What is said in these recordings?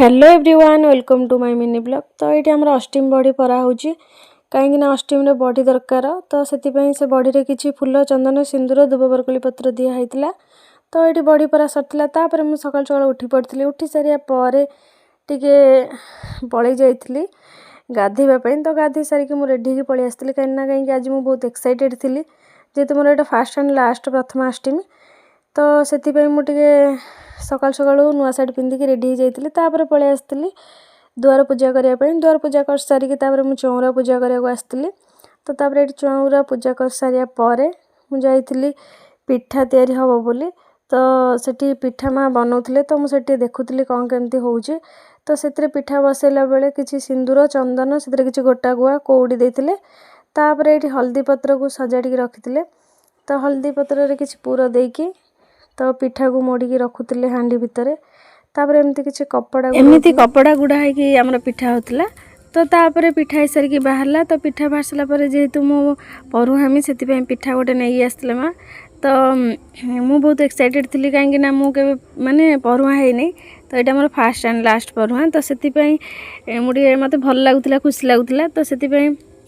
Hello everyone welcome to my mini blog. तो ये आम अष्टमी बड़ी परा हो कहीं अष्टमी बड़ी दरकार तो से बड़ी में किसी फूल चंदन सिंदूर दुब बरकोली पत्र दिखाई। तो ये बड़ी परा सरला मुझे सकाल सकाल उठी पड़ी उठी सारे टे पलि जाइली गाधेवाई। तो गाधे सारिक मुझे रेडी होगी पलि आसती कहीं आज मुझे बहुत एक्साइटेड थी जेहेतु मोर यहाँ फास्ट एंड लास्ट प्रथम अष्टमी। तो से मुझे सकाल सकाल नुआ शाढ़ी पिंधिकी रेडी हो जाइली पलि आसती दुआर पूजा करने। दुआर पूजा कर सारिकी मुझे चौरा पूजा करने आसती। तो ये चौरा पूजा कर सारापर मुझे पिठा तैयारी हम बोली। तो सेठी पिठा माँ बनाऊे तो मुझे देखुली कौन केमती होउची। तो से पिठा बसैला बेले किसी सिंदूर चंदन से किसी गोटा गुआ कौड़ी देते ये हल्दी पत्र को सजाड़ी रखी। तो हल्दी पत्र किसी पूर देकी तो पिठा को मोड़ी रखुले हांडी भितर एमती किसी कपड़ा गुड़ा है पिठा होता। तो तापर पिठा सारिकी बाहरला। तो पिठा बाहर सारापर जेहेतु मो परुहामी से पिठा गोटे नहीं आसते माँ। तो मु बहुत एक्साइटेड थी कहीं मुझे माने परुहा है नहीं। तो यहाँ मोर फास्ट एंड लास्ट परुहा। तो से मुझे मत भल लगुला खुशी लगुला। तो से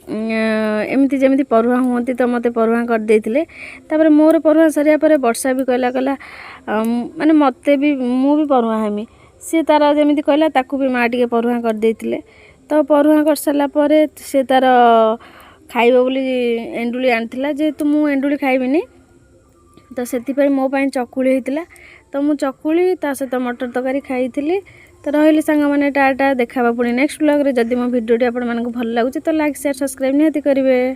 एमती जमी परुहा हूँ तो मत परुहा करदे। मोर परुहा सरिया वर्षा भी कहला माने मत भी मु परुहा हेमी सी तार जमी कहला ताकू भी माँ टे परुहा करदे। तो परुहा कर सारापर से तार खाइब बोली एंडुली आनी जेहेतु मु एंडुली खाइबिनी। तो से मो चकुली होता। तो मु चकुली ता सहित मटर तरकारी खाई। तो रही सांग मैंने टाटा देखा पुणी नेक्स्ट ब्लॉग रे। जदि मो वीडियो आपण मानक भल लगुच तो लाइक शेयर सब्सक्राइब निहाती करेंगे।